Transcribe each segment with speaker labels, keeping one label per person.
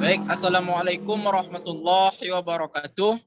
Speaker 1: Baik, Assalamualaikum warahmatullahi wabarakatuh.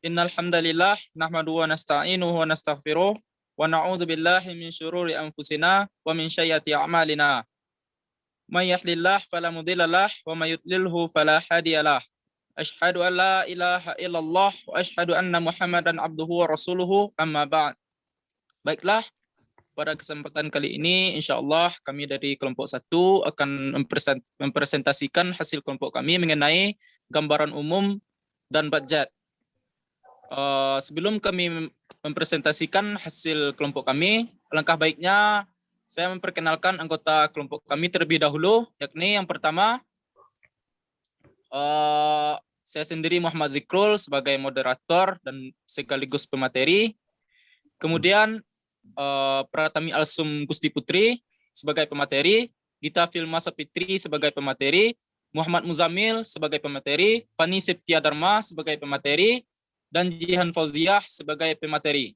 Speaker 1: Innal hamdalillah nahmaduhu wa nasta'inuhu wa nastaghfiruh wa na'udzu billahi min syururi anfusina wa min sayyiati a'malina. May yahdihillahu fala mudhillalah wa may yudlilhu fala hadiyalah. Asyhadu an la ilaha illallah wa asyhadu anna Muhammadan abduhu wa rasuluhu, amma ba'd. Baiklah, pada kesempatan kali ini insyaallah kami dari kelompok 1 akan mempresentasikan hasil kelompok kami mengenai gambaran umum dan budget. Sebelum kami mempresentasikan hasil kelompok kami, alangkah baiknya saya memperkenalkan anggota kelompok kami terlebih dahulu, yakni yang pertama saya sendiri Muhammad Zikrul sebagai moderator dan sekaligus pemateri. Kemudian Pratami Alsum Gusti Putri sebagai pemateri, Gita Filma Sapitri sebagai pemateri, Muhammad Muzamil sebagai pemateri, Fani Septia Dharma sebagai pemateri, dan Jihan Fauziah sebagai pemateri.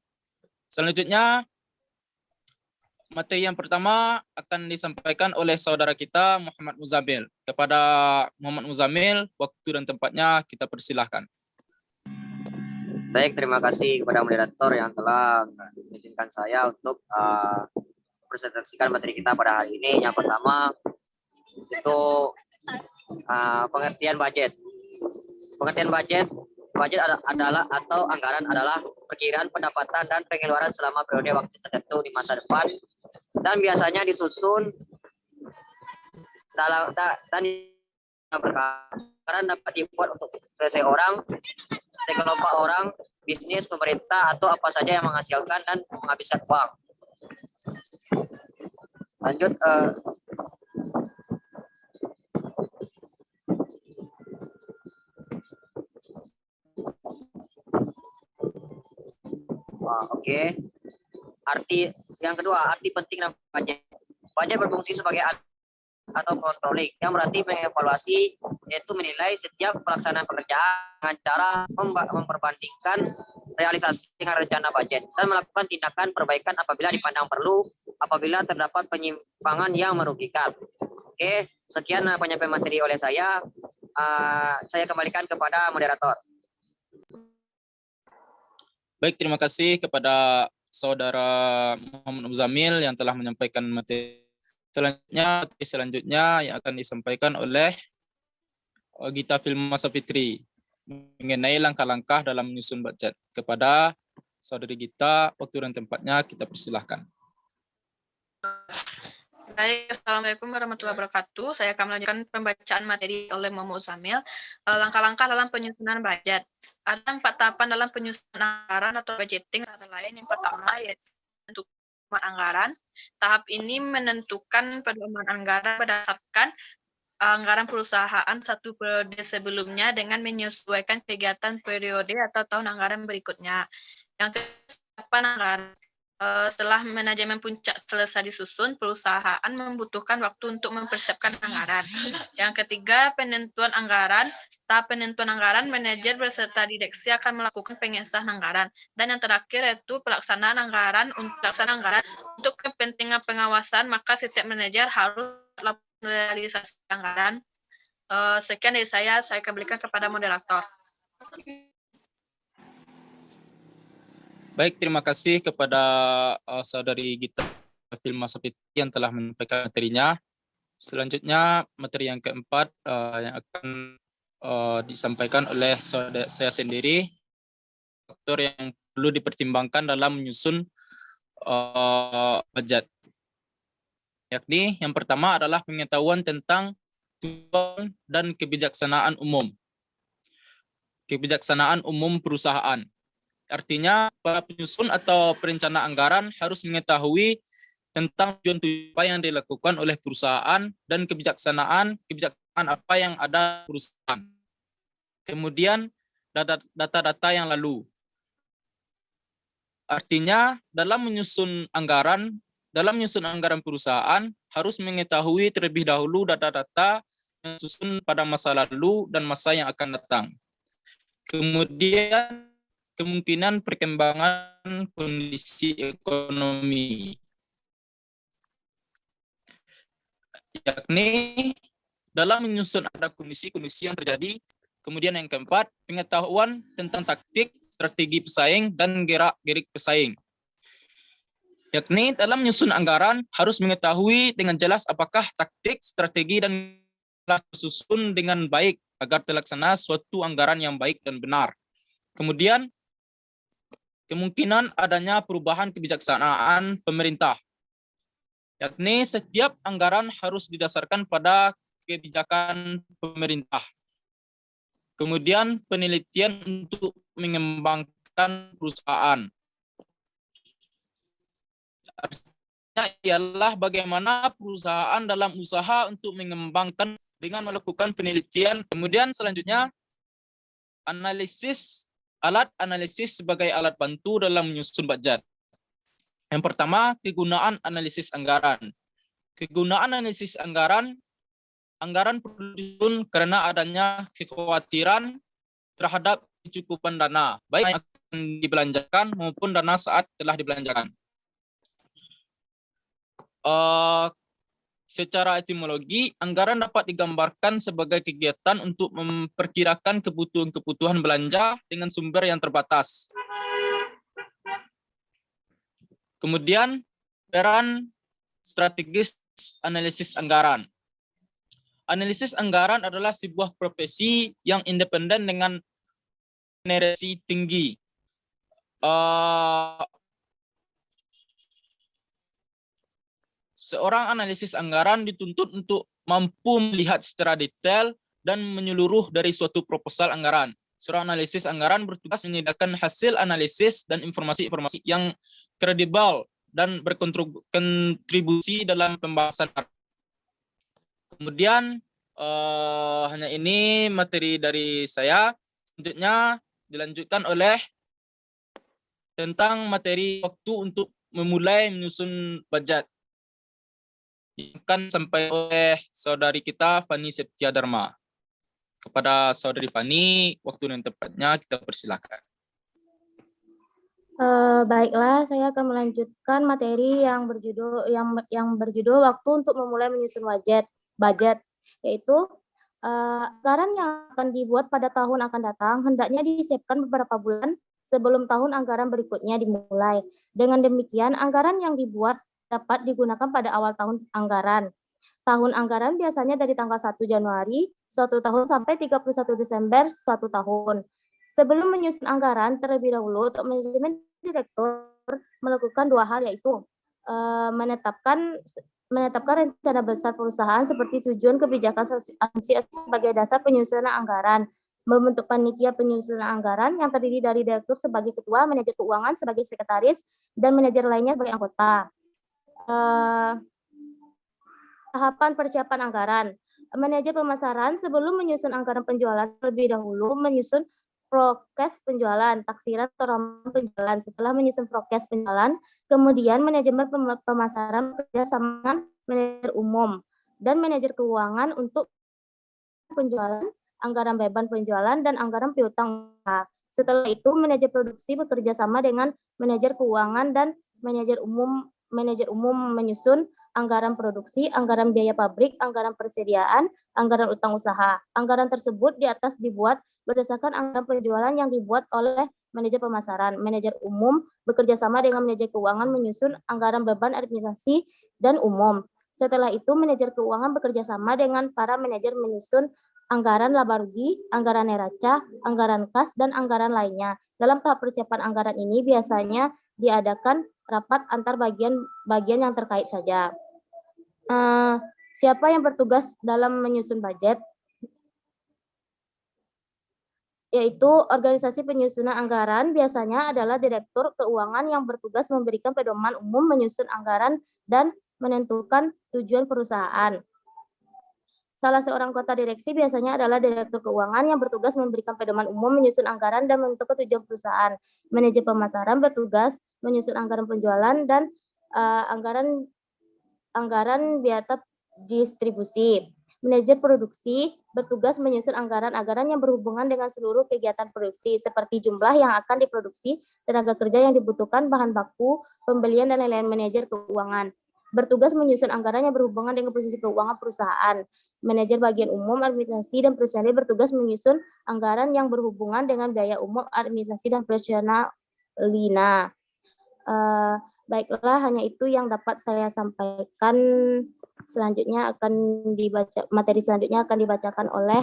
Speaker 1: Selanjutnya, materi yang pertama akan disampaikan oleh saudara kita Muhammad Muzamil. Kepada Muhammad Muzamil, waktu dan tempatnya kita persilahkan.
Speaker 2: Baik, terima kasih kepada moderator yang telah mengizinkan saya untuk presentasikan materi kita pada hari ini. Yang pertama itu pengertian budget. Pengertian budget adalah atau anggaran adalah perkiraan pendapatan dan pengeluaran selama periode waktu tertentu di masa depan, dan biasanya disusun dalam anggaran dapat dibuat untuk seseorang, sekelompok orang, bisnis, pemerintah, atau apa saja yang menghasilkan dan menghabiskan uang. Lanjut, oke. Arti yang kedua, arti penting dan budget. Budget berfungsi sebagai atau controlling, yang berarti mengevaluasi, yaitu menilai setiap pelaksanaan pekerjaan dengan cara memperbandingkan realisasi dengan rencana budget dan melakukan tindakan perbaikan apabila dipandang perlu, apabila terdapat penyimpangan yang merugikan. Oke, sekian penyampaian materi oleh saya. Saya kembalikan kepada moderator.
Speaker 1: Baik, terima kasih kepada saudara Muhammad Muzamil yang telah menyampaikan materi. Selanjutnya yang akan disampaikan oleh Gita Filma Sapitri mengenai langkah-langkah dalam menyusun budget. Kepada saudari Gita, waktu dan tempatnya kita persilahkan.
Speaker 3: Baik, Assalamualaikum warahmatullahi wabarakatuh. Saya akan melanjutkan pembacaan materi oleh Muhammad Muzamil. Langkah-langkah dalam penyusunan budget. Ada 4 tahapan dalam penyusunan anggaran atau budgeting, antara lain yang pertama yaitu menentukan anggaran. Tahap ini menentukan pedoman anggaran berdasarkan anggaran perusahaan satu periode sebelumnya dengan menyesuaikan kegiatan periode atau tahun anggaran berikutnya. Yang kedua, anggaran. Setelah manajemen puncak selesai disusun, perusahaan membutuhkan waktu untuk mempersiapkan anggaran. Yang ketiga, penentuan anggaran. Tahap penentuan anggaran, manajer beserta direksi akan melakukan pengesahan anggaran. Dan yang terakhir yaitu pelaksanaan anggaran. Untuk kepentingan pengawasan, maka setiap manajer harus realisasi anggaran. Sekian dari saya kembalikan kepada moderator.
Speaker 1: Baik, terima kasih kepada saudari Gita Filma Sapitri yang telah menyampaikan materinya. Selanjutnya, materi yang keempat yang akan disampaikan oleh saya sendiri, faktor yang perlu dipertimbangkan dalam menyusun budget. Yakni yang pertama adalah pengetahuan tentang tujuan dan kebijaksanaan umum. Kebijaksanaan umum perusahaan. Artinya, para penyusun atau perencana anggaran harus mengetahui tentang tujuan-tujuan yang dilakukan oleh perusahaan dan kebijaksanaan apa yang ada perusahaan. Kemudian, data-data yang lalu. Artinya, dalam menyusun anggaran perusahaan harus mengetahui terlebih dahulu data-data yang disusun pada masa lalu dan masa yang akan datang. Kemudian, kemungkinan perkembangan kondisi ekonomi, yakni dalam menyusun ada kondisi-kondisi yang terjadi. Kemudian yang keempat, pengetahuan tentang taktik, strategi pesaing, dan gerak-gerik pesaing. Yakni dalam menyusun anggaran harus mengetahui dengan jelas apakah taktik, strategi, dan telah tersusun dengan baik agar terlaksana suatu anggaran yang baik dan benar. Kemudian, kemungkinan adanya perubahan kebijaksanaan pemerintah. Yakni setiap anggaran harus didasarkan pada kebijakan pemerintah. Kemudian penelitian untuk mengembangkan perusahaan. Artinya ialah bagaimana perusahaan dalam usaha untuk mengembangkan dengan melakukan penelitian. Kemudian selanjutnya alat analisis sebagai alat bantu dalam menyusun budget. Yang pertama, kegunaan analisis anggaran. Kegunaan analisis anggaran perlu disusun karena adanya kekhawatiran terhadap kecukupan dana, baik yang akan dibelanjakan maupun dana saat telah dibelanjakan. Secara etimologi, anggaran dapat digambarkan sebagai kegiatan untuk memperkirakan kebutuhan belanja dengan sumber yang terbatas. Kemudian, peran strategis analisis anggaran. Analisis anggaran adalah sebuah profesi yang independen dengan remunerasi tinggi. Seorang analisis anggaran dituntut untuk mampu melihat secara detail dan menyeluruh dari suatu proposal anggaran. Seorang analisis anggaran bertugas menyediakan hasil analisis dan informasi-informasi yang kredibel dan berkontribusi dalam pembahasan. Kemudian hanya ini materi dari saya. Selanjutnya dilanjutkan oleh tentang materi waktu untuk memulai menyusun budget. Akan sampai oleh saudari kita Fani Septia Dharma. Kepada saudari Fani, waktu dan tempatnya kita persilakan.
Speaker 4: Baiklah, saya akan melanjutkan materi yang berjudul waktu untuk memulai menyusun budget, yaitu anggaran yang akan dibuat pada tahun akan datang hendaknya disiapkan beberapa bulan sebelum tahun anggaran berikutnya dimulai. Dengan demikian, anggaran yang dibuat dapat digunakan pada awal tahun anggaran. Tahun anggaran biasanya dari tanggal 1 Januari suatu tahun sampai 31 Desember suatu tahun. Sebelum menyusun anggaran, terlebih dahulu untuk manajemen direktur melakukan dua hal, yaitu menetapkan rencana besar perusahaan seperti tujuan kebijakan sebagai dasar penyusunan anggaran, membentuk panitia penyusunan anggaran yang terdiri dari direktur sebagai ketua, manajer keuangan sebagai sekretaris, dan manajer lainnya sebagai anggota. Tahapan persiapan anggaran. Manajer pemasaran sebelum menyusun anggaran penjualan terlebih dahulu menyusun prokes penjualan, taksiran atau ramalan penjualan. Setelah menyusun prokes penjualan, kemudian manajemen pemasaran bekerja sama dengan manajer umum dan manajer keuangan untuk penjualan, anggaran beban penjualan, dan anggaran piutang. Setelah itu, manajer produksi bekerja sama dengan manajer keuangan dan manajer umum menyusun anggaran produksi, anggaran biaya pabrik, anggaran persediaan, anggaran utang usaha. Anggaran tersebut di atas dibuat berdasarkan anggaran penjualan yang dibuat oleh manajer pemasaran. Manajer umum bekerja sama dengan manajer keuangan menyusun anggaran beban administrasi dan umum. Setelah itu, manajer keuangan bekerja sama dengan para manajer menyusun anggaran laba rugi, anggaran neraca, anggaran kas, dan anggaran lainnya. Dalam tahap persiapan anggaran ini biasanya diadakan rapat antar bagian yang terkait saja. Siapa yang bertugas dalam menyusun budget? Yaitu organisasi penyusunan anggaran biasanya adalah direktur keuangan yang bertugas memberikan pedoman umum menyusun anggaran dan menentukan tujuan perusahaan. Salah seorang anggota direksi biasanya adalah direktur keuangan yang bertugas memberikan pedoman umum menyusun anggaran dan menentukan tujuan perusahaan. Manajer pemasaran bertugas menyusun anggaran penjualan dan anggaran biaya distribusi. Manajer produksi bertugas menyusun anggaran-anggaran yang berhubungan dengan seluruh kegiatan produksi, seperti jumlah yang akan diproduksi, tenaga kerja yang dibutuhkan, bahan baku, pembelian, dan lain-lain. Manajer keuangan. bertugas menyusun anggaran yang berhubungan dengan posisi keuangan perusahaan. Manajer bagian umum, administrasi, dan personil bertugas menyusun anggaran yang berhubungan dengan biaya umum, administrasi, dan personal Lina. Baiklah, hanya itu yang dapat saya sampaikan. Selanjutnya akan dibaca, materi selanjutnya akan dibacakan oleh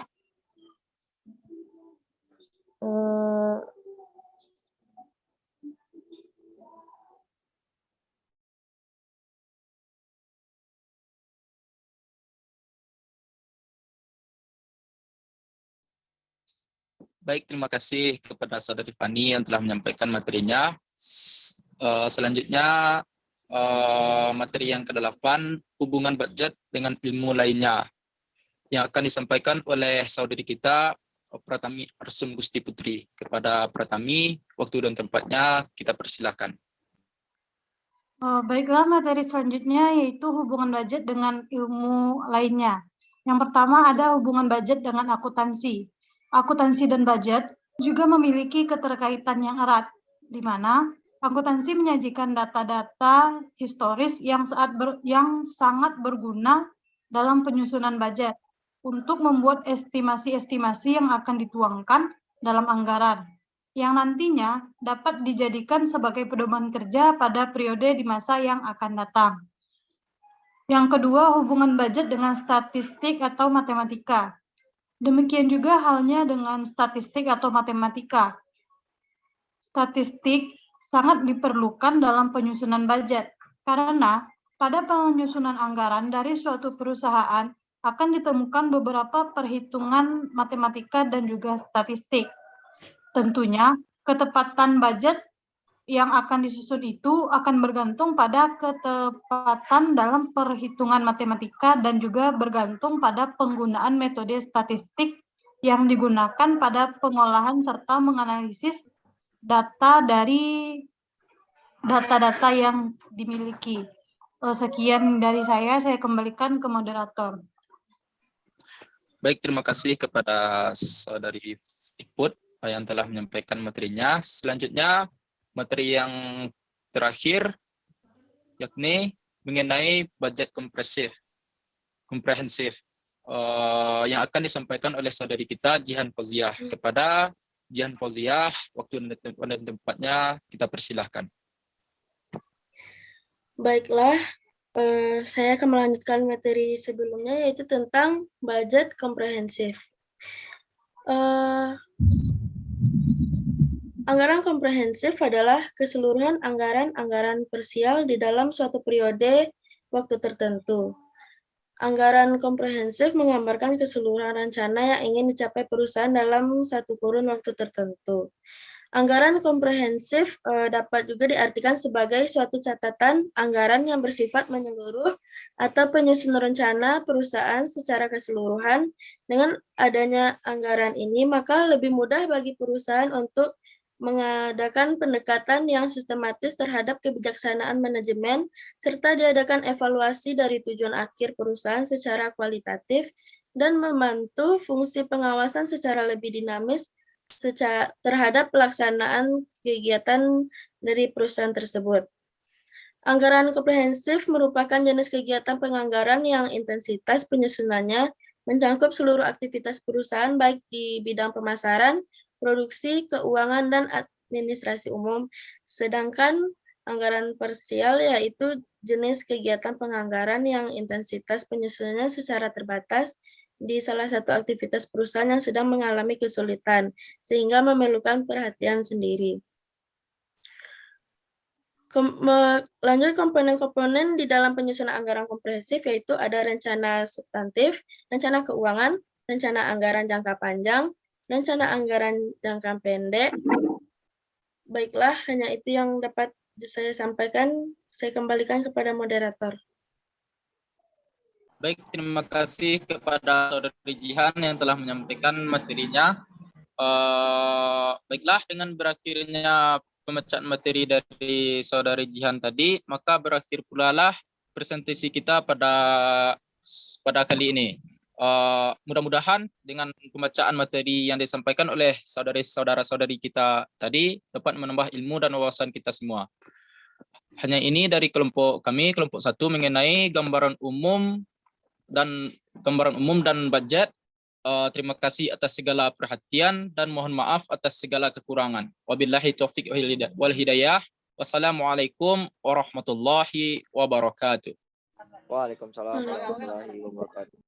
Speaker 1: Baik, terima kasih kepada Saudari Fani yang telah menyampaikan materinya. Selanjutnya materi yang ke-8, hubungan budget dengan ilmu lainnya, yang akan disampaikan oleh saudari kita Pratami Arsum Gusti Putri. Kepada Pratami, waktu dan tempatnya kita persilakan.
Speaker 5: Baiklah, materi selanjutnya yaitu hubungan budget dengan ilmu lainnya. Yang pertama ada hubungan budget dengan akuntansi. Akuntansi dan budget juga memiliki keterkaitan yang erat, di mana akuntansi menyajikan data-data historis yang sangat berguna dalam penyusunan budget untuk membuat estimasi-estimasi yang akan dituangkan dalam anggaran, yang nantinya dapat dijadikan sebagai pedoman kerja pada periode di masa yang akan datang. Yang kedua, hubungan budget dengan statistik atau matematika. Demikian juga halnya dengan statistik atau matematika. Statistik sangat diperlukan dalam penyusunan budget, karena pada penyusunan anggaran dari suatu perusahaan akan ditemukan beberapa perhitungan matematika dan juga statistik. Tentunya, ketepatan budget yang akan disusun itu akan bergantung pada ketepatan dalam perhitungan matematika dan juga bergantung pada penggunaan metode statistik yang digunakan pada pengolahan serta menganalisis data dari data-data yang dimiliki. Sekian dari saya kembalikan ke moderator.
Speaker 1: Baik, terima kasih kepada saudari Iput yang telah menyampaikan materinya. Selanjutnya, materi yang terakhir, yakni mengenai budget komprehensif, yang akan disampaikan oleh saudari kita Jihan Fauziah. Kepada Jihan Fauziah, waktu dan tempatnya kita persilahkan.
Speaker 6: Baiklah, saya akan melanjutkan materi sebelumnya, yaitu tentang budget komprehensif. Anggaran komprehensif adalah keseluruhan anggaran-anggaran parsial di dalam suatu periode waktu tertentu. Anggaran komprehensif menggambarkan keseluruhan rencana yang ingin dicapai perusahaan dalam satu kurun waktu tertentu. Anggaran komprehensif dapat juga diartikan sebagai suatu catatan anggaran yang bersifat menyeluruh atau penyusun rencana perusahaan secara keseluruhan. Dengan adanya anggaran ini, maka lebih mudah bagi perusahaan untuk mengadakan pendekatan yang sistematis terhadap kebijaksanaan manajemen, serta diadakan evaluasi dari tujuan akhir perusahaan secara kualitatif, dan membantu fungsi pengawasan secara lebih dinamis terhadap pelaksanaan kegiatan dari perusahaan tersebut. Anggaran komprehensif merupakan jenis kegiatan penganggaran yang intensitas penyusunannya mencakup seluruh aktivitas perusahaan baik di bidang pemasaran, produksi, keuangan, dan administrasi umum. Sedangkan anggaran parsial yaitu jenis kegiatan penganggaran yang intensitas penyusunannya secara terbatas di salah satu aktivitas perusahaan yang sedang mengalami kesulitan, sehingga memerlukan perhatian sendiri. Lanjut komponen-komponen di dalam penyusunan anggaran komprehensif, yaitu ada rencana substantif, rencana keuangan, rencana anggaran jangka panjang, rencana anggaran jangka pendek. Baiklah, hanya itu yang dapat saya sampaikan. Saya kembalikan kepada moderator.
Speaker 1: Baik, terima kasih kepada saudari Jihan yang telah menyampaikan materinya. Baiklah, dengan berakhirnya pembacaan materi dari saudari Jihan tadi, maka berakhir pula lah presentasi kita pada kali ini. Mudah-mudahan dengan pembacaan materi yang disampaikan oleh saudara-saudari kita tadi dapat menambah ilmu dan wawasan kita semua. Hanya ini dari kelompok kami, kelompok 1 mengenai gambaran umum dan budget. Terima kasih atas segala perhatian dan mohon maaf atas segala kekurangan. Wabillahi taufiq wal hidayah. Wassalamualaikum warahmatullahi wabarakatuh.
Speaker 2: Waalaikumsalam warahmatullahi wabarakatuh.